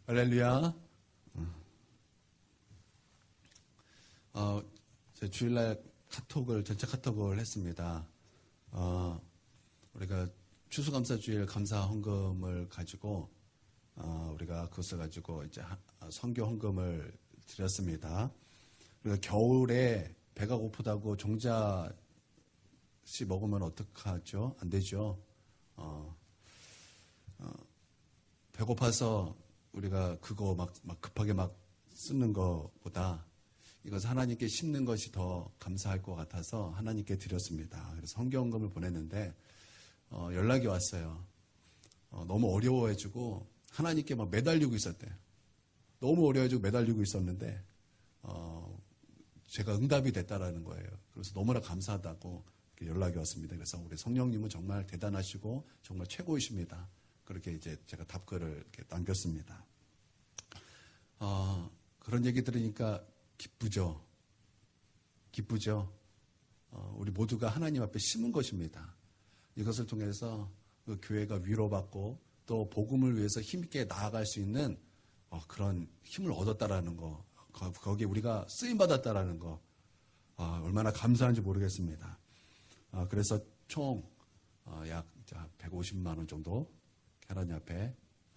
할렐루야. 제 주일날 전체 카톡을 했습니다. 우리가 추수감사주일 감사 헌금을 가지고, 우리가 그것을 가지고 이제 선교 헌금을 드렸습니다. 우리가 겨울에 배가 고프다고 종자씨 먹으면 어떡하죠? 안 되죠. 배고파서 우리가 그거 막 급하게 막 쓰는 것보다 이것을 하나님께 심는 것이 더 감사할 것 같아서 하나님께 드렸습니다. 그래서 성경헌금을 보냈는데 연락이 왔어요. 너무 어려워해주고 하나님께 막 매달리고 있었대요. 너무 어려워해주고 매달리고 있었는데 제가 응답이 됐다라는 거예요. 그래서 너무나 감사하다고 연락이 왔습니다. 그래서 우리 성령님은 정말 대단하시고 정말 최고이십니다. 그렇게 이제 제가 답글을 이렇게 남겼습니다. 그런 얘기 들으니까 기쁘죠. 우리 모두가 하나님 앞에 심은 것입니다. 이것을 통해서 그 교회가 위로받고 또 복음을 위해서 힘있게 나아갈 수 있는 그런 힘을 얻었다라는 거, 거기에 우리가 쓰임받았다라는 거, 얼마나 감사한지 모르겠습니다. 그래서 총 약 150만 원 정도 하나님 앞에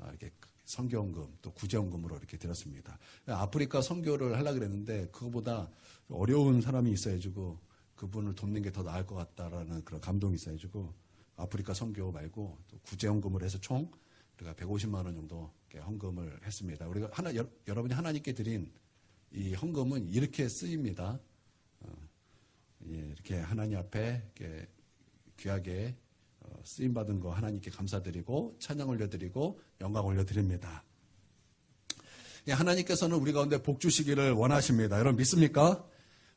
이렇게 선교헌금 또 구제헌금으로 이렇게 드렸습니다. 아프리카 선교를 하려고 그랬는데 그거보다 어려운 사람이 있어야지고 그분을 돕는 게 더 나을 것 같다라는 그런 감동이 있어야지고 아프리카 선교 말고 또 구제헌금을 해서 총 우리가 150만 원 정도 헌금을 했습니다. 우리가 여러분이 하나님께 드린 이 헌금은 이렇게 쓰입니다. 이렇게 하나님 앞에 이렇게 귀하게 쓰임받은 거 하나님께 감사드리고 찬양 올려드리고 영광 올려드립니다. 하나님께서는 우리 가운데 복 주시기를 원하십니다. 여러분 믿습니까?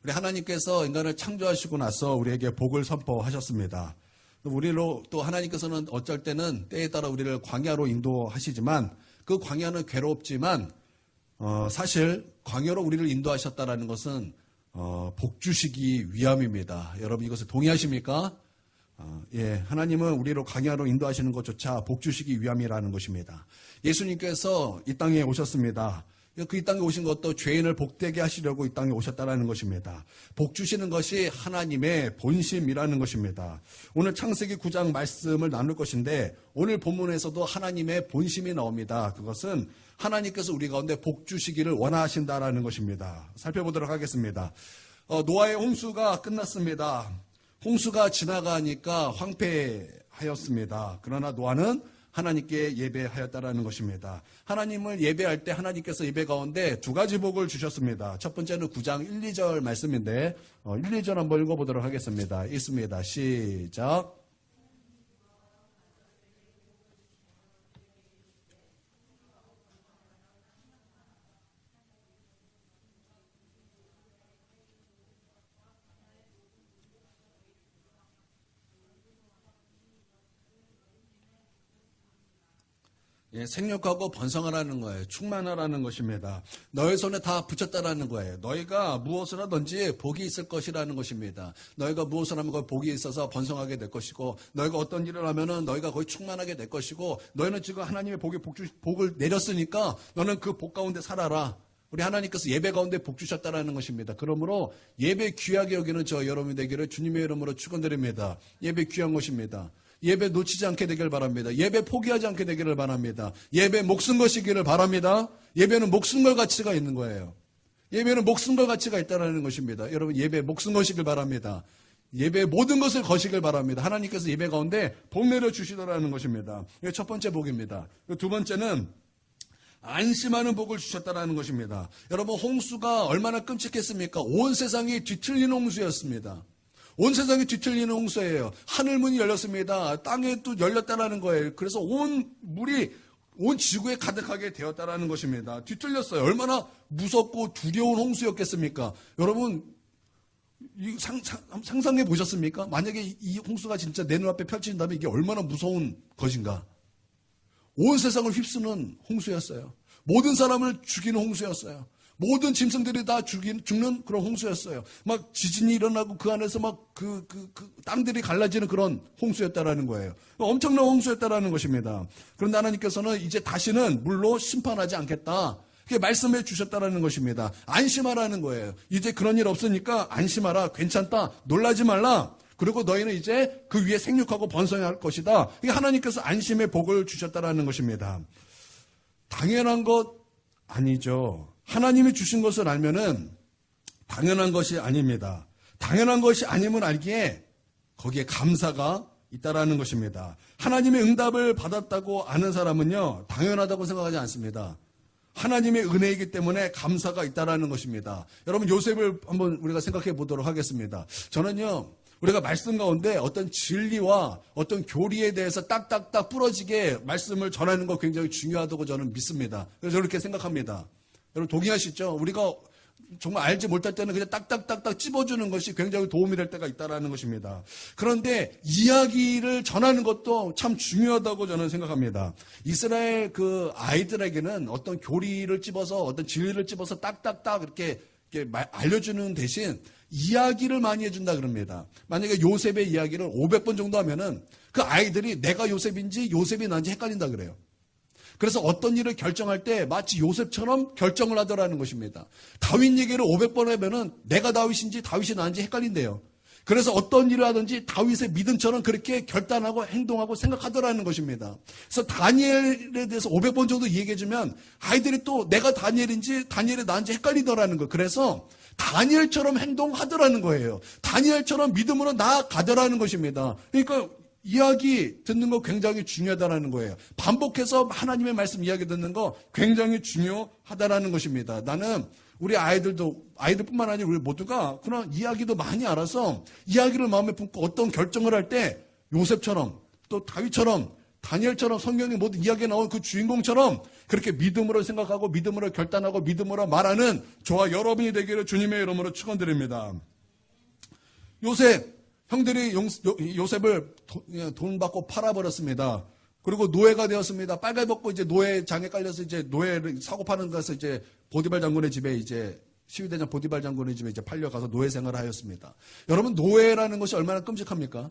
우리 하나님께서 인간을 창조하시고 나서 우리에게 복을 선포하셨습니다. 우리로 또 하나님께서는 어쩔 때는 때에 따라 우리를 광야로 인도하시지만 그 광야는 괴롭지만 사실 광야로 우리를 인도하셨다라는 것은 복 주시기 위함입니다. 여러분 이것을 동의하십니까? 하나님은 우리로 광야로 인도하시는 것조차 복 주시기 위함이라는 것입니다. 예수님께서 이 땅에 오셨습니다. 그 이 땅에 오신 것도 죄인을 복되게 하시려고 이 땅에 오셨다라는 것입니다. 복 주시는 것이 하나님의 본심이라는 것입니다. 오늘 창세기 9장 말씀을 나눌 것인데 오늘 본문에서도 하나님의 본심이 나옵니다. 그것은 하나님께서 우리 가운데 복 주시기를 원하신다라는 것입니다. 살펴보도록 하겠습니다. 노아의 홍수가 끝났습니다. 홍수가 지나가니까 황폐하였습니다. 그러나 노아는 하나님께 예배하였다라는 것입니다. 하나님을 예배할 때 하나님께서 예배 가운데 두 가지 복을 주셨습니다. 첫 번째는 9장 1, 2절 말씀인데 1, 2절 한번 읽어보도록 하겠습니다. 있습니다. 시작. 생육하고 번성하라는 거예요. 충만하라는 것입니다. 너희 손에 다 붙였다라는 거예요. 너희가 무엇을 하든지 복이 있을 것이라는 것입니다. 너희가 무엇을 하면 거기 복이 있어서 번성하게 될 것이고 너희가 어떤 일을 하면은 너희가 거기 충만하게 될 것이고 너희는 지금 하나님의 복을 내렸으니까 너는 그 복 가운데 살아라. 우리 하나님께서 예배 가운데 복 주셨다라는 것입니다. 그러므로 예배 귀하게 여기는 저 여러분이 되기를 주님의 이름으로 축원드립니다. 예배 귀한 것입니다. 예배 놓치지 않게 되기를 바랍니다. 예배 포기하지 않게 되기를 바랍니다. 예배 목숨 것이기를 바랍니다. 예배는 목숨 걸 가치가 있는 거예요. 예배는 목숨 걸 가치가 있다는 것입니다. 여러분 예배 목숨 것이길 바랍니다. 예배 모든 것을 거시길 바랍니다. 하나님께서 예배 가운데 복 내려 주시더라는 것입니다. 이게 첫 번째 복입니다. 두 번째는 안심하는 복을 주셨다는 것입니다. 여러분 홍수가 얼마나 끔찍했습니까? 온 세상이 뒤틀리는 홍수였습니다. 온 세상이 뒤틀리는 홍수예요. 하늘문이 열렸습니다. 땅에 또 열렸다라는 거예요. 그래서 온 물이 온 지구에 가득하게 되었다라는 것입니다. 뒤틀렸어요. 얼마나 무섭고 두려운 홍수였겠습니까? 여러분 상상해 보셨습니까? 만약에 이 홍수가 진짜 내 눈앞에 펼쳐진다면 이게 얼마나 무서운 것인가? 온 세상을 휩쓰는 홍수였어요. 모든 사람을 죽이는 홍수였어요. 모든 짐승들이 다 죽는 그런 홍수였어요. 막 지진이 일어나고 그 안에서 막 땅들이 갈라지는 그런 홍수였다라는 거예요. 엄청난 홍수였다라는 것입니다. 그런데 하나님께서는 이제 다시는 물로 심판하지 않겠다. 그게 말씀해 주셨다라는 것입니다. 안심하라는 거예요. 이제 그런 일 없으니까 안심하라. 괜찮다. 놀라지 말라. 그리고 너희는 이제 그 위에 생육하고 번성할 것이다. 이게 하나님께서 안심의 복을 주셨다라는 것입니다. 당연한 것 아니죠. 하나님이 주신 것을 알면은 당연한 것이 아닙니다. 당연한 것이 아님을 알기에 거기에 감사가 있다라는 것입니다. 하나님의 응답을 받았다고 아는 사람은요, 당연하다고 생각하지 않습니다. 하나님의 은혜이기 때문에 감사가 있다라는 것입니다. 여러분, 요셉을 한번 우리가 생각해 보도록 하겠습니다. 저는요, 우리가 말씀 가운데 어떤 진리와 어떤 교리에 대해서 딱딱딱 부러지게 말씀을 전하는 거 굉장히 중요하다고 저는 믿습니다. 그래서 저렇게 생각합니다. 여러분 동의하시죠? 우리가 정말 알지 못할 때는 그냥 딱딱딱딱 찝어주는 것이 굉장히 도움이 될 때가 있다는 것입니다. 그런데 이야기를 전하는 것도 참 중요하다고 저는 생각합니다. 이스라엘 그 아이들에게는 어떤 교리를 찝어서 어떤 진리를 찝어서 딱딱딱 이렇게 알려주는 대신 이야기를 많이 해준다 그럽니다. 만약에 요셉의 이야기를 500번 정도 하면은 그 아이들이 내가 요셉인지 요셉이 난지 헷갈린다 그래요. 그래서 어떤 일을 결정할 때 마치 요셉처럼 결정을 하더라는 것입니다. 다윗 얘기를 500번 하면은 내가 다윗인지 다윗이 나인지 헷갈린대요. 그래서 어떤 일을 하든지 다윗의 믿음처럼 그렇게 결단하고 행동하고 생각하더라는 것입니다. 그래서 다니엘에 대해서 500번 정도 얘기해주면 아이들이 또 내가 다니엘인지 다니엘이 나인지 헷갈리더라는 거예요. 그래서 다니엘처럼 행동하더라는 거예요. 다니엘처럼 믿음으로 나아가더라는 것입니다. 그러니까 이야기 듣는 거 굉장히 중요하다는 거예요. 반복해서 하나님의 말씀 이야기 듣는 거 굉장히 중요하다는 것입니다. 나는 우리 아이들뿐만 아니라 우리 모두가 그런 이야기도 많이 알아서 이야기를 마음에 품고 어떤 결정을 할 때 요셉처럼 또 다윗처럼 다니엘처럼 성경에 모든 이야기에 나온 그 주인공처럼 그렇게 믿음으로 생각하고 믿음으로 결단하고 믿음으로 말하는 저와 여러분이 되기를 주님의 이름으로 축원드립니다. 요셉 형들이 요셉을 돈 받고 팔아버렸습니다. 그리고 노예가 되었습니다. 빨갈 벗고 이제 노예장에 깔려서 이제 노예를 사고 파는 것에서 이제 보디발 장군의 집에 이제 시위대장 보디발 장군의 집에 이제 팔려가서 노예 생활을 하였습니다. 여러분, 노예라는 것이 얼마나 끔찍합니까?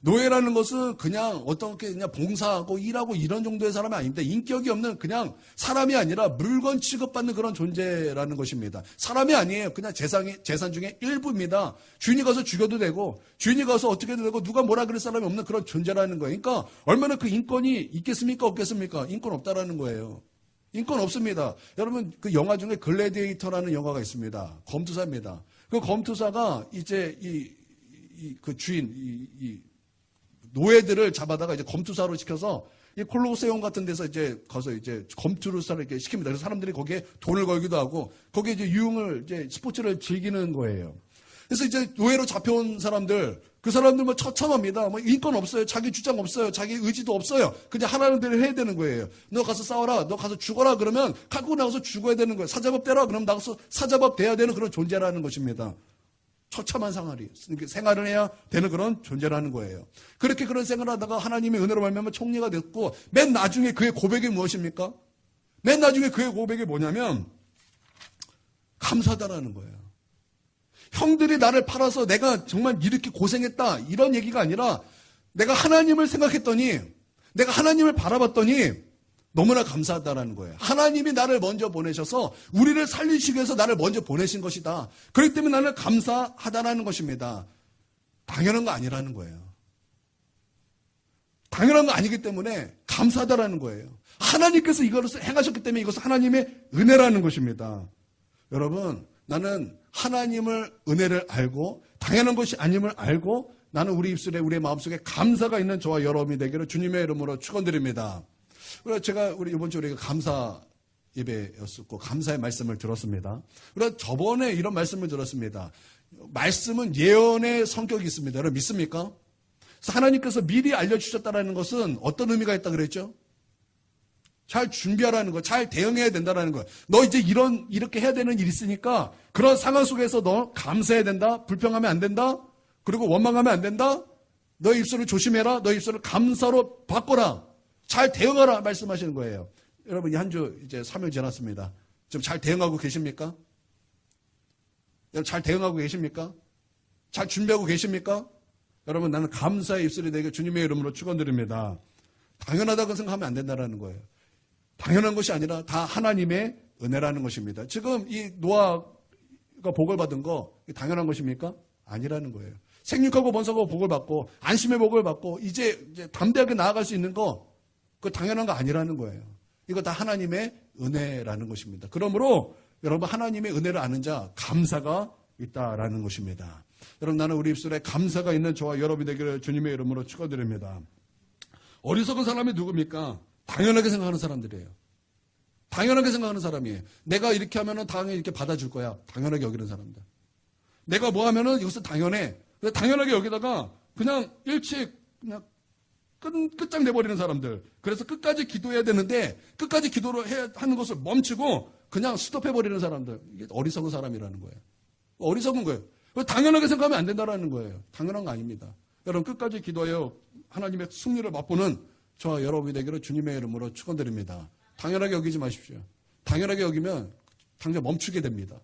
노예라는 것은 그냥 어떻게 그냥 봉사하고 일하고 이런 정도의 사람이 아닌데 인격이 없는 그냥 사람이 아니라 물건 취급받는 그런 존재라는 것입니다. 사람이 아니에요. 그냥 재산 중에 일부입니다. 주인이 가서 죽여도 되고 주인이 가서 어떻게도 되고 누가 뭐라 그럴 사람이 없는 그런 존재라는 거예요. 그러니까 얼마나 그 인권이 있겠습니까? 없겠습니까? 인권 없다라는 거예요. 인권 없습니다. 여러분, 그 영화 중에 글래디에이터라는 영화가 있습니다. 검투사입니다. 그 검투사가 이제 그 주인 노예들을 잡아다가 이제 검투사로 시켜서 이 콜로세움 같은 데서 이제 가서 이제 검투사를 이렇게 시킵니다. 그래서 사람들이 거기에 돈을 걸기도 하고 거기에 이제 유흥을 이제 스포츠를 즐기는 거예요. 그래서 이제 노예로 잡혀온 사람들, 그 사람들 뭐 처참합니다. 뭐 인권 없어요. 자기 주장 없어요. 자기 의지도 없어요. 그냥 하라는 대로 해야 되는 거예요. 너 가서 싸워라. 너 가서 죽어라. 그러면 갖고 나가서 죽어야 되는 거예요. 사자법 대라. 그럼 나가서 사자법 돼야 되는 그런 존재라는 것입니다. 처참한 생활을 해야 되는 그런 존재라는 거예요. 그렇게 그런 생활을 하다가 하나님의 은혜로 말미암아 총리가 됐고 맨 나중에 그의 고백이 무엇입니까? 맨 나중에 그의 고백이 뭐냐면 감사하다라는 거예요. 형들이 나를 팔아서 내가 정말 이렇게 고생했다 이런 얘기가 아니라 내가 하나님을 생각했더니 내가 하나님을 바라봤더니 너무나 감사하다라는 거예요. 하나님이 나를 먼저 보내셔서 우리를 살리시기 위해서 나를 먼저 보내신 것이다. 그렇기 때문에 나는 감사하다라는 것입니다. 당연한 거 아니라는 거예요. 당연한 거 아니기 때문에 감사하다라는 거예요. 하나님께서 이것을 행하셨기 때문에 이것은 하나님의 은혜라는 것입니다. 여러분, 나는 하나님을 은혜를 알고 당연한 것이 아님을 알고 나는 우리 입술에 우리의 마음속에 감사가 있는 저와 여러분이 되기를 주님의 이름으로 축원드립니다. 제가 우리 이번 주에 우리가 감사 예배였었고 감사의 말씀을 들었습니다. 그래서 저번에 이런 말씀을 들었습니다. 말씀은 예언의 성격이 있습니다. 여러분 믿습니까? 그래서 하나님께서 미리 알려주셨다는 것은 어떤 의미가 있다 그랬죠? 잘 준비하라는 거, 잘 대응해야 된다는 거예요. 너 이제 이렇게 해야 되는 일이 있으니까 그런 상황 속에서 너 감사해야 된다. 불평하면 안 된다. 그리고 원망하면 안 된다. 너의 입술을 조심해라. 너의 입술을 감사로 바꿔라. 잘 대응하라 말씀하시는 거예요. 여러분, 이 한 주 이제 3일 지났습니다. 좀 잘 대응하고 계십니까? 여러분 잘 대응하고 계십니까? 잘 준비하고 계십니까? 여러분 나는 감사의 입술이 되게 주님의 이름으로 축원드립니다. 당연하다고 생각하면 안 된다는 거예요. 당연한 것이 아니라 다 하나님의 은혜라는 것입니다. 지금 이 노아가 복을 받은 거 당연한 것입니까? 아니라는 거예요. 생육하고 번성하고 복을 받고 안심의 복을 받고 이제 담대하게 나아갈 수 있는 거 그거 당연한 거 아니라는 거예요. 이거 다 하나님의 은혜라는 것입니다. 그러므로 여러분 하나님의 은혜를 아는 자 감사가 있다라는 것입니다. 여러분 나는 우리 입술에 감사가 있는 저와 여러분이 되기를 주님의 이름으로 축원드립니다. 어리석은 사람이 누굽니까? 당연하게 생각하는 사람들이에요. 당연하게 생각하는 사람이에요. 내가 이렇게 하면은 당연히 이렇게 받아줄 거야. 당연하게 여기는 사람들. 내가 뭐 하면은 이것은 당연해. 당연하게 여기다가 그냥 일찍 그냥 끝장 내버리는 사람들. 그래서 끝까지 기도해야 되는데 끝까지 기도를 해야 하는 것을 멈추고 그냥 스톱해버리는 사람들. 이게 어리석은 사람이라는 거예요. 어리석은 거예요. 당연하게 생각하면 안 된다는 거예요. 당연한 거 아닙니다. 여러분 끝까지 기도하여 하나님의 승리를 맛보는 저와 여러분이 되기를 주님의 이름으로 축원드립니다. 당연하게 여기지 마십시오. 당연하게 여기면 당장 멈추게 됩니다.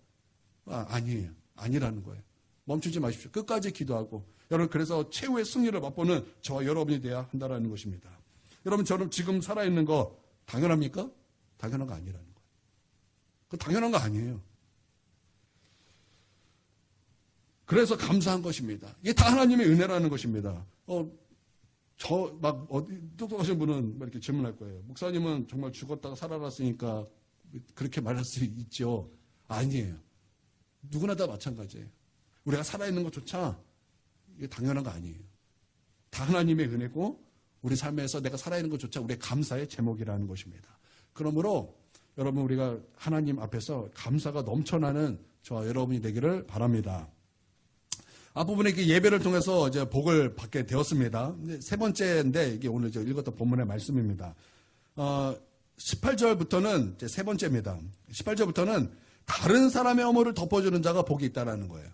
아니에요. 아니라는 거예요. 멈추지 마십시오. 끝까지 기도하고 여러분 그래서 최후의 승리를 맛보는 저와 여러분이 돼야 한다는 것입니다. 여러분 저는 지금 살아있는 거 당연합니까? 당연한 거 아니라는 거예요. 그 당연한 거 아니에요. 그래서 감사한 것입니다. 이게 다 하나님의 은혜라는 것입니다. 똑똑하신 분은 이렇게 질문할 거예요. 목사님은 정말 죽었다가 살아났으니까 그렇게 말할 수 있죠. 아니에요. 누구나 다 마찬가지예요. 우리가 살아있는 것조차 이게 당연한 거 아니에요. 다 하나님의 은혜고 우리 삶에서 내가 살아있는 것조차 우리의 감사의 제목이라는 것입니다. 그러므로 여러분 우리가 하나님 앞에서 감사가 넘쳐나는 저와 여러분이 되기를 바랍니다. 앞부분에 이렇게 예배를 통해서 이제 복을 받게 되었습니다. 세 번째인데 이게 오늘 읽었던 본문의 말씀입니다. 18절부터는 이제 세 번째입니다. 18절부터는 다른 사람의 허물을 덮어주는 자가 복이 있다라는 거예요.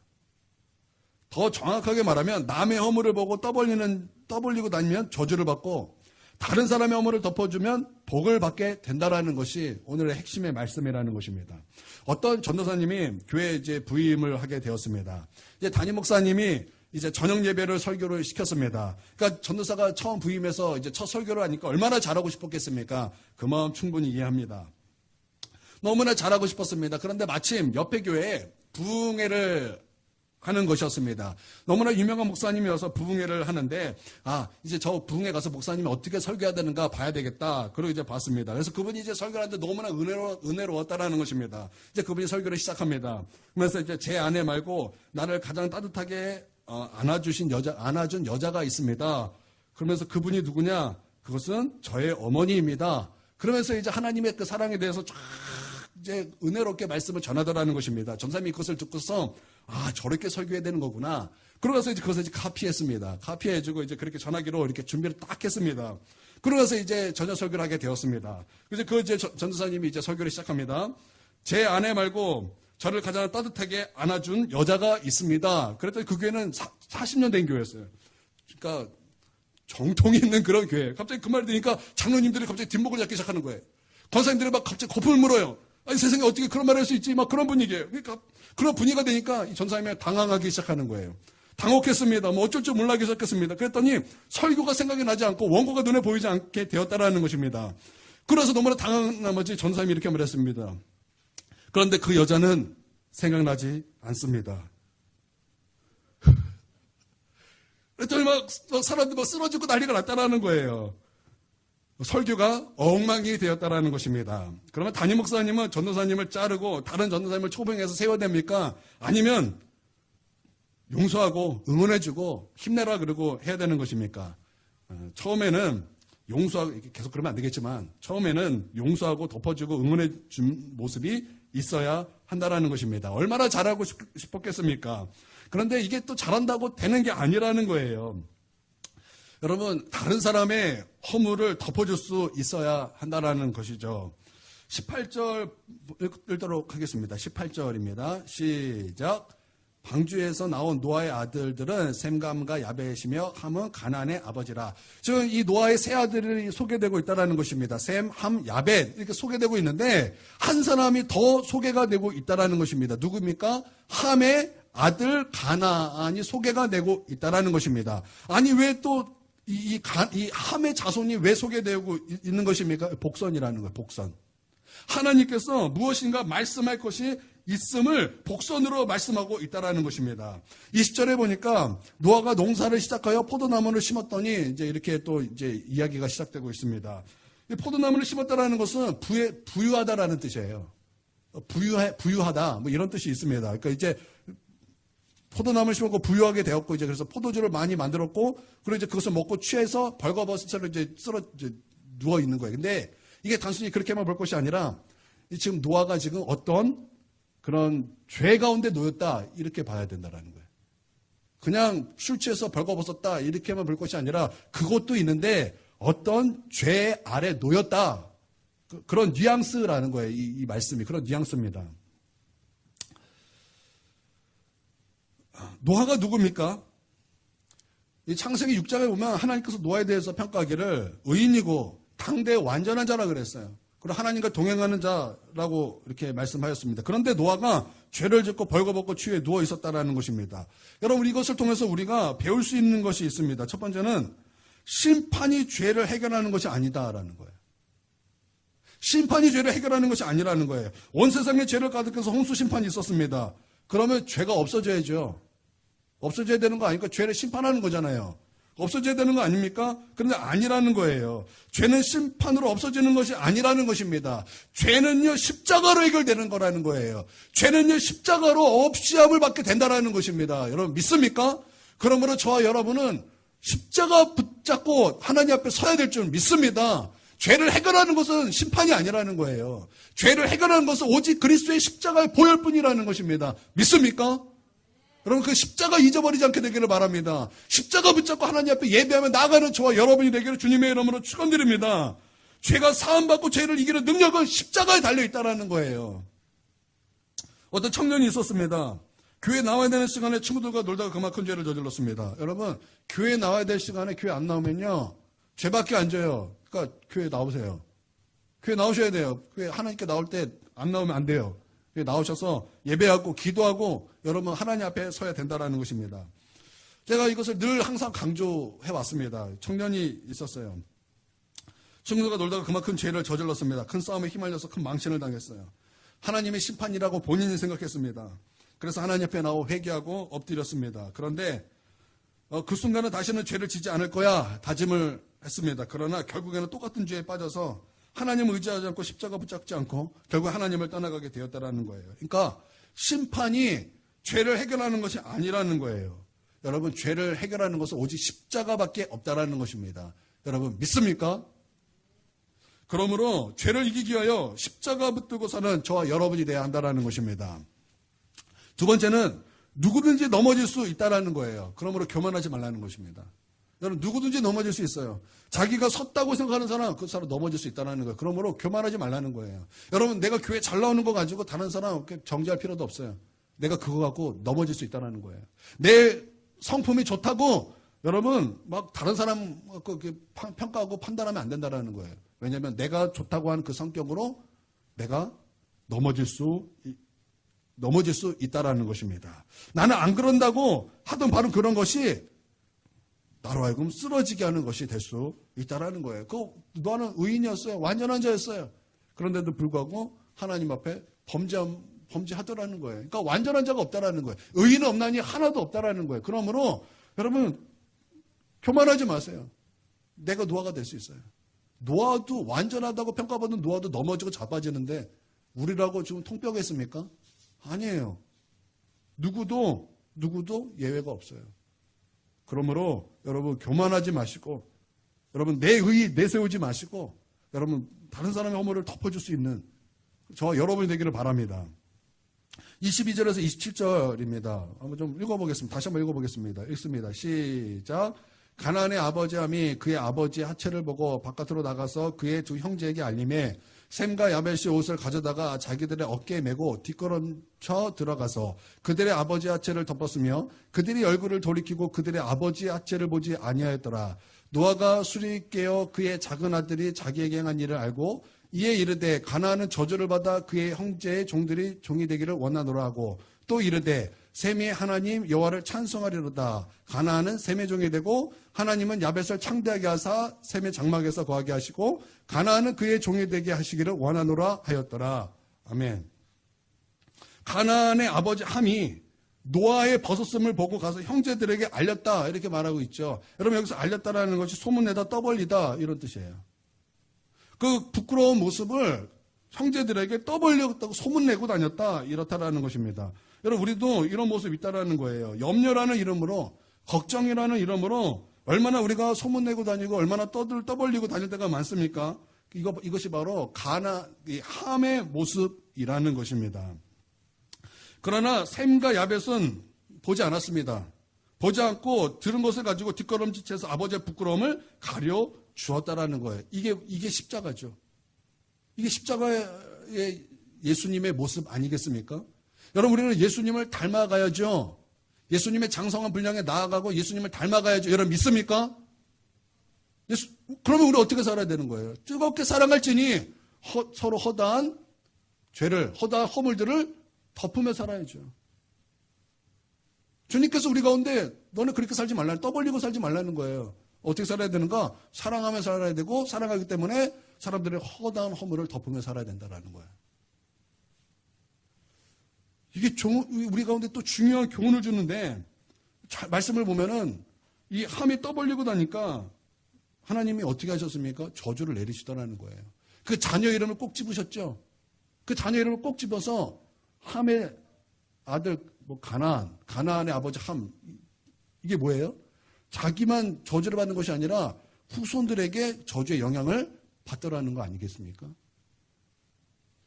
더 정확하게 말하면 남의 허물을 보고 떠벌리고 다니면 저주를 받고 다른 사람의 허물을 덮어주면 복을 받게 된다라는 것이 오늘의 핵심의 말씀이라는 것입니다. 어떤 전도사님이 교회에 이제 부임을 하게 되었습니다. 이제 담임 목사님이 이제 저녁 예배를 설교를 시켰습니다. 그러니까 전도사가 처음 부임해서 이제 첫 설교를 하니까 얼마나 잘하고 싶었겠습니까? 그 마음 충분히 이해합니다. 너무나 잘하고 싶었습니다. 그런데 마침 옆에 교회에 부흥회를 하는 것이었습니다. 너무나 유명한 목사님이어서 부흥회를 하는데 이제 저 부흥회 가서 목사님이 어떻게 설교해야 되는가 봐야 되겠다. 그러고 이제 봤습니다. 그래서 그분이 이제 설교를 하는데 너무나 은혜로웠다라는 것입니다. 이제 그분이 설교를 시작합니다. 그러면서 이제 제 아내 말고 나를 가장 따뜻하게 안아준 여자가 있습니다. 그러면서 그분이 누구냐? 그것은 저의 어머니입니다. 그러면서 이제 하나님의 그 사랑에 대해서 쫙 이제 은혜롭게 말씀을 전하더라는 것입니다. 전사님이 그것을 듣고서 저렇게 설교해야 되는 거구나. 그러고서 이제 그것을 이제 카피했습니다. 카피해주고 이제 그렇게 전하기로 이렇게 준비를 딱 했습니다. 그러고서 이제 저녁 설교를 하게 되었습니다. 그래서 그 이제 전도사님이 이제 설교를 시작합니다. 제 아내 말고 저를 가장 따뜻하게 안아준 여자가 있습니다. 그랬더니 그 교회는 40년 된 교회였어요. 그러니까 정통이 있는 그런 교회. 갑자기 그 말을 들으니까 장로님들이 갑자기 뒷목을 잡기 시작하는 거예요. 권사님들이 막 갑자기 거품을 물어요. 아니 세상에 어떻게 그런 말을 할 수 있지? 막 그런 분위기예요. 그러니까 그런 분위기가 되니까 이 전사님이 당황하기 시작하는 거예요. 당혹했습니다. 뭐 어쩔 줄 몰라기 시작했습니다. 그랬더니 설교가 생각이 나지 않고 원고가 눈에 보이지 않게 되었다라는 것입니다. 그래서 너무나 당황한 나머지 전사님이 이렇게 말했습니다. 그런데 그 여자는 생각나지 않습니다. 그랬더니 막 사람들이 막 쓰러지고 난리가 났다라는 거예요. 설교가 엉망이 되었다라는 것입니다. 그러면 담임 목사님은 전도사님을 자르고 다른 전도사님을 초빙해서 세워야 됩니까? 아니면 용서하고 응원해주고 힘내라 그러고 해야 되는 것입니까? 처음에는 용서하고 계속 그러면 안 되겠지만 처음에는 용서하고 덮어주고 응원해준 모습이 있어야 한다라는 것입니다. 얼마나 잘하고 싶었겠습니까? 그런데 이게 또 잘한다고 되는 게 아니라는 거예요. 여러분 다른 사람의 허물을 덮어줄 수 있어야 한다라는 것이죠. 18절 읽도록 하겠습니다. 18절입니다. 시작. 방주에서 나온 노아의 아들들은 셈감과 야벳이며 함은 가나안의 아버지라. 지금 이 노아의 세 아들이 소개되고 있다는 것입니다. 셈, 함, 야벳 이렇게 소개되고 있는데 한 사람이 더 소개가 되고 있다는 것입니다. 누굽니까? 함의 아들 가나안이 소개가 되고 있다는 것입니다. 아니 왜 또 이 함의 자손이 왜 소개되고 있는 것입니까? 복선이라는 거예요. 복선. 하나님께서 무엇인가 말씀할 것이 있음을 복선으로 말씀하고 있다라는 것입니다. 20절에 보니까 노아가 농사를 시작하여 포도나무를 심었더니 이제 이렇게 또 이제 이야기가 시작되고 있습니다. 이 포도나무를 심었다라는 것은 부유하다라는 뜻이에요. 부유하다 뭐 이런 뜻이 있습니다. 그러니까 이제 포도나무를 심었고 부유하게 되었고 이제 그래서 포도주를 많이 만들었고 그리고 이제 그것을 먹고 취해서 벌거벗은채로 이제 누워 있는 거예요. 근데 이게 단순히 그렇게만 볼 것이 아니라 지금 노아가 지금 어떤 그런 죄 가운데 놓였다 이렇게 봐야 된다라는 거예요. 그냥 술 취해서 벌거벗었다 이렇게만 볼 것이 아니라 그것도 있는데 어떤 죄 아래 놓였다 그런 뉘앙스라는 거예요. 이 말씀이 그런 뉘앙스입니다. 노아가 누굽니까? 이 창세기 6장에 보면 하나님께서 노아에 대해서 평가하기를 의인이고 당대 완전한 자라 그랬어요. 그리고 하나님과 동행하는 자라고 이렇게 말씀하였습니다. 그런데 노아가 죄를 짓고 벌거벗고 추위에 누워 있었다라는 것입니다. 여러분 이것을 통해서 우리가 배울 수 있는 것이 있습니다. 첫 번째는 심판이 죄를 해결하는 것이 아니다라는 거예요. 심판이 죄를 해결하는 것이 아니라는 거예요. 온 세상에 죄를 가득해서 홍수 심판이 있었습니다. 그러면 죄가 없어져야죠. 없어져야 되는 거 아니니까 죄를 심판하는 거잖아요. 없어져야 되는 거 아닙니까? 그런데 아니라는 거예요. 죄는 심판으로 없어지는 것이 아니라는 것입니다. 죄는요 십자가로 해결되는 거라는 거예요. 죄는요 십자가로 없이함을 받게 된다라는 것입니다. 여러분 믿습니까? 그러므로 저와 여러분은 십자가 붙잡고 하나님 앞에 서야 될 줄 믿습니다. 죄를 해결하는 것은 심판이 아니라는 거예요. 죄를 해결하는 것은 오직 그리스도의 십자가의 보혈 뿐이라는 것입니다. 믿습니까? 여러분 그 십자가 잊어버리지 않게 되기를 바랍니다. 십자가 붙잡고 하나님 앞에 예배하며 나아가는 저와 여러분이 되기를 주님의 이름으로 축원드립니다. 죄가 사함받고 죄를 이기는 능력은 십자가에 달려있다는 거예요. 어떤 청년이 있었습니다. 교회 나와야 되는 시간에 친구들과 놀다가 그만큼 죄를 저질렀습니다. 여러분 교회 나와야 될 시간에 교회 안 나오면요 죄밖에 안 져요. 그러니까 교회 나오세요. 교회 나오셔야 돼요. 교회 하나님께 나올 때 안 나오면 안 돼요. 교회 나오셔서 예배하고 기도하고 여러분 하나님 앞에 서야 된다는 것입니다. 제가 이것을 늘 항상 강조해 왔습니다. 청년이 있었어요. 친구들과 놀다가 그만큼 죄를 저질렀습니다. 큰 싸움에 휘말려서 큰 망신을 당했어요. 하나님의 심판이라고 본인이 생각했습니다. 그래서 하나님 앞에 나와 회개하고 엎드렸습니다. 그런데 그 순간은 다시는 죄를 지지 않을 거야 다짐을 했습니다. 그러나 결국에는 똑같은 죄에 빠져서 하나님을 의지하지 않고 십자가 붙잡지 않고 결국 하나님을 떠나가게 되었다는 거예요. 그러니까 심판이 죄를 해결하는 것이 아니라는 거예요. 여러분 죄를 해결하는 것은 오직 십자가밖에 없다라는 것입니다. 여러분 믿습니까? 그러므로 죄를 이기기 위하여 십자가 붙들고 사는 저와 여러분이 되어야 한다는 것입니다. 두 번째는 누구든지 넘어질 수 있다는 거예요. 그러므로 교만하지 말라는 것입니다. 여러분 누구든지 넘어질 수 있어요. 자기가 섰다고 생각하는 사람 그 사람 넘어질 수 있다는 거예요. 그러므로 교만하지 말라는 거예요. 여러분 내가 교회 잘 나오는 거 가지고 다른 사람 정죄할 필요도 없어요. 내가 그거 갖고 넘어질 수 있다는 거예요. 내 성품이 좋다고 여러분 막 다른 사람 평가하고 판단하면 안 된다는 거예요. 왜냐하면 내가 좋다고 하는 그 성격으로 내가 넘어질 수 있다라는 것입니다. 나는 안 그런다고 하던 바로 그런 것이 나로 하여금 쓰러지게 하는 것이 될 수 있다라는 거예요. 너는 의인이었어요. 완전한 자였어요. 그런데도 불구하고 하나님 앞에 범죄하더라는 거예요. 그러니까 완전한 자가 없다라는 거예요. 의인은 없나니 하나도 없다라는 거예요. 그러므로 여러분 교만하지 마세요. 내가 노아가 될 수 있어요. 노아도 완전하다고 평가받는 노아도 넘어지고 자빠지는데 우리라고 지금 통뼈겠습니까? 아니에요. 누구도 예외가 없어요. 그러므로 여러분 교만하지 마시고 여러분 내 의 내세우지 마시고 여러분 다른 사람의 허물을 덮어줄 수 있는 저와 여러분이 되기를 바랍니다. 22절에서 27절입니다. 한번 좀 읽어보겠습니다. 다시 한번 읽어보겠습니다. 읽습니다. 시작. 가나안의 아버지 함이 그의 아버지의 하체를 보고 바깥으로 나가서 그의 두 형제에게 알림해 셈과 야벳이 옷을 가져다가 자기들의 어깨에 메고 뒷걸음쳐 들어가서 그들의 아버지 하체를 덮었으며 그들이 얼굴을 돌이키고 그들의 아버지 하체를 보지 아니하였더라. 노아가 술이 깨어 그의 작은 아들이 자기에게 행한 일을 알고 이에 이르되 가나안은 저주를 받아 그의 형제의 종들이 종이 되기를 원하노라 하고 또 이르되 셈이 하나님 여호와를 찬송하리로다. 가나안은 셈의 종이 되고 하나님은 야벳을 창대하게 하사 셈의 장막에서 거하게 하시고 가나안은 그의 종이 되게 하시기를 원하노라 하였더라. 아멘. 가나안의 아버지 함이 노아의 벗었음을 보고 가서 형제들에게 알렸다 이렇게 말하고 있죠. 여러분 여기서 알렸다라는 것이 소문내다 떠벌리다 이런 뜻이에요. 그 부끄러운 모습을 형제들에게 떠벌렸다고 소문내고 다녔다 이렇다라는 것입니다. 여러분 우리도 이런 모습이 있다라는 거예요. 염려라는 이름으로 걱정이라는 이름으로 얼마나 우리가 소문내고 다니고 얼마나 떠벌리고 다닐 때가 많습니까? 이것이 바로 함의 모습이라는 것입니다. 그러나 셈과 야벳은 보지 않았습니다. 보지 않고 들은 것을 가지고 뒷걸음질해서 아버지의 부끄러움을 가려 주었다라는 거예요. 이게 십자가죠. 이게 십자가의 예수님의 모습 아니겠습니까? 여러분 우리는 예수님을 닮아가야죠. 예수님의 장성한 분량에 나아가고 예수님을 닮아가야죠. 여러분 믿습니까? 그러면 우리 어떻게 살아야 되는 거예요? 뜨겁게 사랑할지니 서로 허다한 죄를, 허다한 허물들을 덮으며 살아야죠. 주님께서 우리 가운데 너는 그렇게 살지 말라, 떠벌리고 살지 말라는 거예요. 어떻게 살아야 되는가? 사랑하며 살아야 되고 사랑하기 때문에 사람들의 허다한 허물을 덮으며 살아야 된다는 거예요. 이게 우리 가운데 또 중요한 교훈을 주는데 말씀을 보면은 이 함이 떠벌리고 나니까 하나님이 어떻게 하셨습니까? 저주를 내리시더라는 거예요. 그 자녀 이름을 꼭 집으셨죠. 그 자녀 이름을 꼭 집어서 함의 아들 가나안의 아버지 함 이게 뭐예요? 자기만 저주를 받는 것이 아니라 후손들에게 저주의 영향을 받더라는 거 아니겠습니까?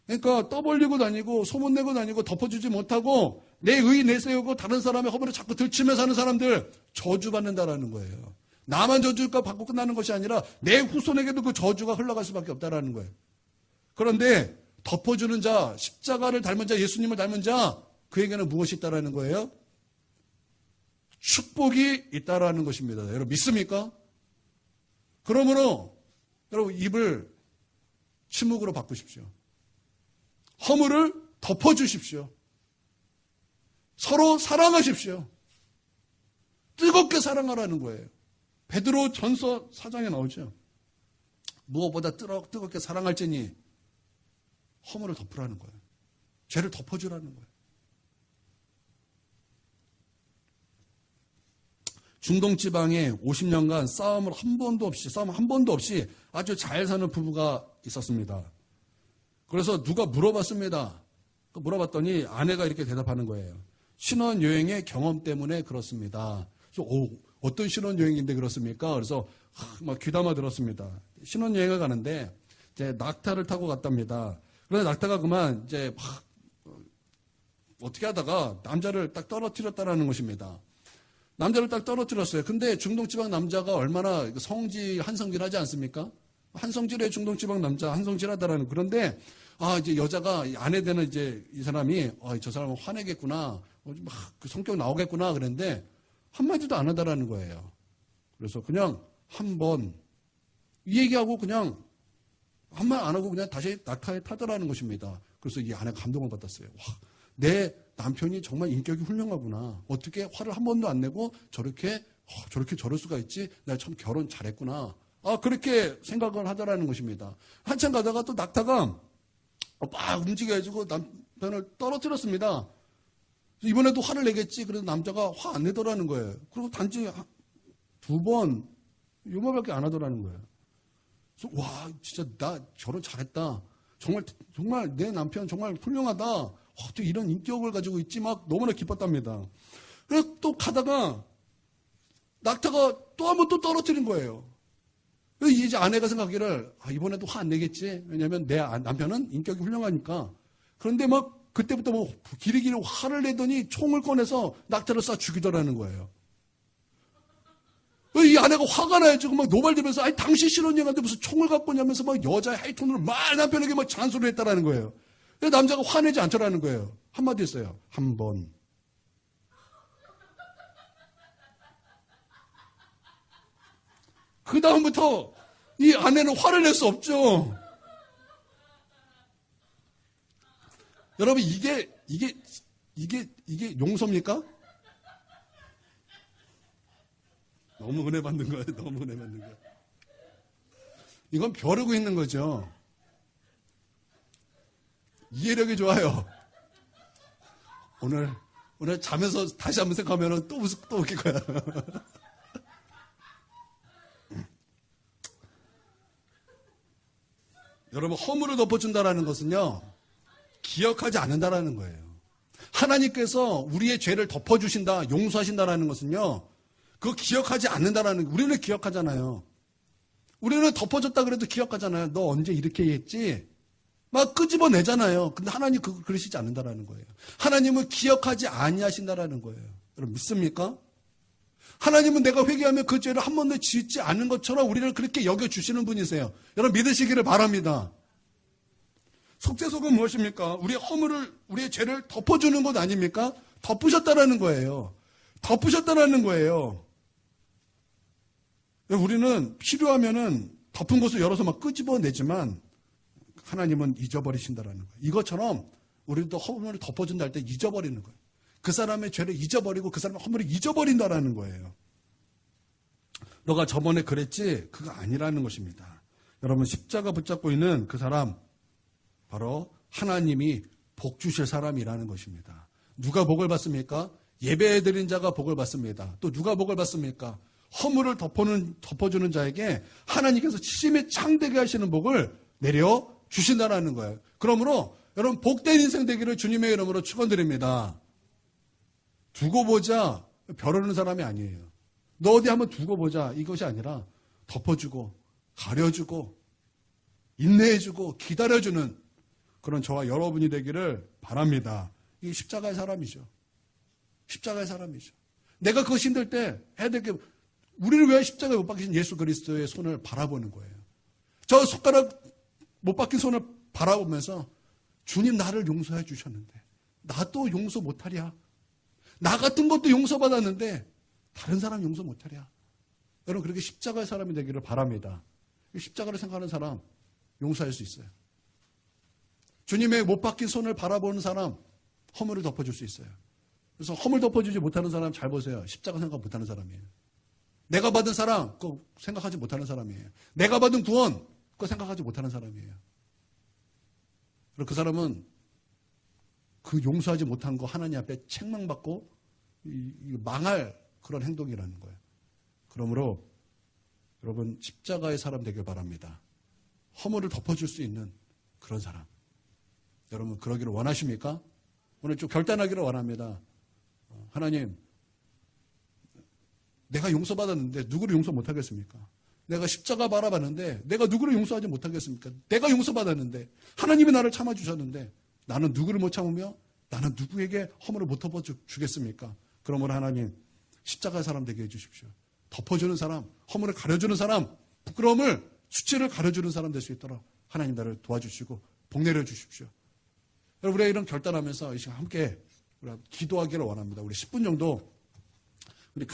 그러니까 떠벌리고 다니고 소문내고 다니고 덮어주지 못하고 내 의 내세우고 다른 사람의 허물을 자꾸 들치며 사는 사람들 저주받는다라는 거예요. 나만 저주가 받고 끝나는 것이 아니라 내 후손에게도 그 저주가 흘러갈 수밖에 없다라는 거예요. 그런데 덮어주는 자, 십자가를 닮은 자, 예수님을 닮은 자 그에게는 무엇이 있다라는 거예요? 축복이 있다라는 것입니다. 여러분 믿습니까? 그러므로 여러분 입을 침묵으로 바꾸십시오. 허물을 덮어주십시오. 서로 사랑하십시오. 뜨겁게 사랑하라는 거예요. 베드로 전서 4장에 나오죠. 무엇보다 뜨겁게 사랑할지니 허물을 덮으라는 거예요. 죄를 덮어주라는 거예요. 중동 지방에 50년간 싸움 한 번도 없이 아주 잘 사는 부부가 있었습니다. 그래서 누가 물어봤습니다. 물어봤더니 아내가 이렇게 대답하는 거예요. 신혼여행의 경험 때문에 그렇습니다. 그래서 어떤 신혼여행인데 그렇습니까? 그래서 막 귀담아 들었습니다. 신혼여행을 가는데 이제 낙타를 타고 갔답니다. 그런데 낙타가 그만 이제 막 어떻게 하다가 남자를 딱 떨어뜨렸다라는 것입니다. 남자를 딱 떨어뜨렸어요. 근데 중동지방 남자가 얼마나 한성질하지 않습니까? 한성질의 중동지방 남자, 한성질하다라는. 그런데, 이제 여자가, 아내 되는 이제 이 사람이, 저 사람은 화내겠구나. 막 그 성격 나오겠구나. 그랬는데, 한마디도 안 하다라는 거예요. 그래서 그냥 이 얘기하고 그냥 한 말 안 하고 그냥 다시 낙타에 타더라는 것입니다. 그래서 이 아내가 감동을 받았어요. 와, 내 남편이 정말 인격이 훌륭하구나. 어떻게 화를 한 번도 안 내고 저렇게 저럴 수가 있지? 내가 참 결혼 잘했구나. 그렇게 생각을 하더라는 것입니다. 한참 가다가 또 낙타가 막 움직여가지고 남편을 떨어뜨렸습니다. 이번에도 화를 내겠지. 그래서 남자가 화 안 내더라는 거예요. 그리고 단지 2번 요만밖에 안 하더라는 거예요. 그래서 와, 진짜 나 결혼 잘했다. 정말 내 남편 정말 훌륭하다. 또 이런 인격을 가지고 있지. 막 너무나 기뻤답니다. 그래서 또 가다가 낙타가 또 한 번 또 떨어뜨린 거예요. 그래서 이제 아내가 생각하기를 이번에도 화 안 내겠지. 왜냐하면 내 남편은 인격이 훌륭하니까. 그런데 막 그때부터 기리기리 화를 내더니 총을 꺼내서 낙타를 쏴 죽이더라는 거예요. 이 아내가 화가 나요. 지금 막 노발대면서, 아니, 당신 신혼여행한테 무슨 총을 갖고 오냐면서 막 여자의 하이톤으로 막 남편에게 막 잔소리를 했다라는 거예요. 근데 남자가 화내지 않더라는 거예요. 한마디 했어요. 한 번. 그 다음부터 이 아내는 화를 낼 수 없죠. 여러분, 이게 용서입니까? 너무 은혜 받는 거예요. 너무 은혜 받는 거예요. 이건 벼르고 있는 거죠. 이해력이 좋아요. 오늘 자면서 다시 한번 생각하면 또 웃길 거야. 여러분, 허물을 덮어준다라는 것은요, 기억하지 않는다라는 거예요. 하나님께서 우리의 죄를 덮어주신다, 용서하신다라는 것은요, 그거 기억하지 않는다라는 거예요. 우리는 기억하잖아요. 우리는 덮어줬다 그래도 기억하잖아요. 너 언제 이렇게 했지? 막 끄집어내잖아요. 근데 하나님 그러시지 않는다라는 거예요. 하나님은 기억하지 아니하신다라는 거예요. 여러분 믿습니까? 하나님은 내가 회개하면 그 죄를 한 번도 짓지 않는 것처럼 우리를 그렇게 여겨주시는 분이세요. 여러분 믿으시기를 바랍니다. 속죄소금 무엇입니까? 우리의 허물을, 우리의 죄를 덮어주는 것 아닙니까? 덮으셨다라는 거예요. 덮으셨다라는 거예요. 우리는 필요하면은 덮은 것을 열어서 막 끄집어내지만 하나님은 잊어버리신다라는 거예요. 이것처럼 우리도 허물을 덮어준다 할 때 잊어버리는 거예요. 그 사람의 죄를 잊어버리고 그 사람의 허물을 잊어버린다라는 거예요. 너가 저번에 그랬지? 그거 아니라는 것입니다. 여러분 십자가 붙잡고 있는 그 사람 바로 하나님이 복 주실 사람이라는 것입니다. 누가 복을 받습니까? 예배드린 자가 복을 받습니다. 또 누가 복을 받습니까? 허물을 덮어주는 자에게 하나님께서 심히 창대게 하시는 복을 내려 주신다라는 거예요. 그러므로 여러분 복된 인생 되기를 주님의 이름으로 축원드립니다. 두고 보자 벼르는 사람이 아니에요. 너 어디 한번 두고 보자 이것이 아니라 덮어주고 가려주고 인내해주고 기다려주는 그런 저와 여러분이 되기를 바랍니다. 이게 십자가의 사람이죠. 십자가의 사람이죠. 내가 그것이 힘들 때 해야 될 게 우리를 위해 십자가에 못 박히신 예수 그리스도의 손을 바라보는 거예요. 저 손가락 못 박힌 손을 바라보면서 주님 나를 용서해 주셨는데 나도 용서 못하랴. 나 같은 것도 용서받았는데 다른 사람 용서 못하랴. 여러분 그렇게 십자가의 사람이 되기를 바랍니다. 십자가를 생각하는 사람 용서할 수 있어요. 주님의 못 박힌 손을 바라보는 사람 허물을 덮어줄 수 있어요. 그래서 허물 덮어주지 못하는 사람 잘 보세요. 십자가 생각 못하는 사람이에요. 내가 받은 사랑 그거 생각하지 못하는 사람이에요. 내가 받은 구원 그거 생각하지 못하는 사람이에요. 그리고 그 사람은 그 용서하지 못한 거 하나님 앞에 책망받고 망할 그런 행동이라는 거예요. 그러므로 여러분 십자가의 사람 되길 바랍니다. 허물을 덮어줄 수 있는 그런 사람. 여러분 그러기를 원하십니까? 오늘 좀 결단하기를 원합니다. 하나님 내가 용서받았는데 누구를 용서 못하겠습니까? 내가 십자가 바라봤는데 내가 누구를 용서하지 못하겠습니까? 내가 용서받았는데 하나님이 나를 참아주셨는데 나는 누구를 못 참으며 나는 누구에게 허물을 못 덮어주겠습니까? 그러므로 하나님 십자가의 사람 되게 해주십시오. 덮어주는 사람, 허물을 가려주는 사람, 부끄러움을 수치를 가려주는 사람 될 수 있도록 하나님 나를 도와주시고 복 내려주십시오. 여러분 우리가 이런 결단하면서 이 시간 함께 기도하기를 원합니다. 우리 10분 정도 우리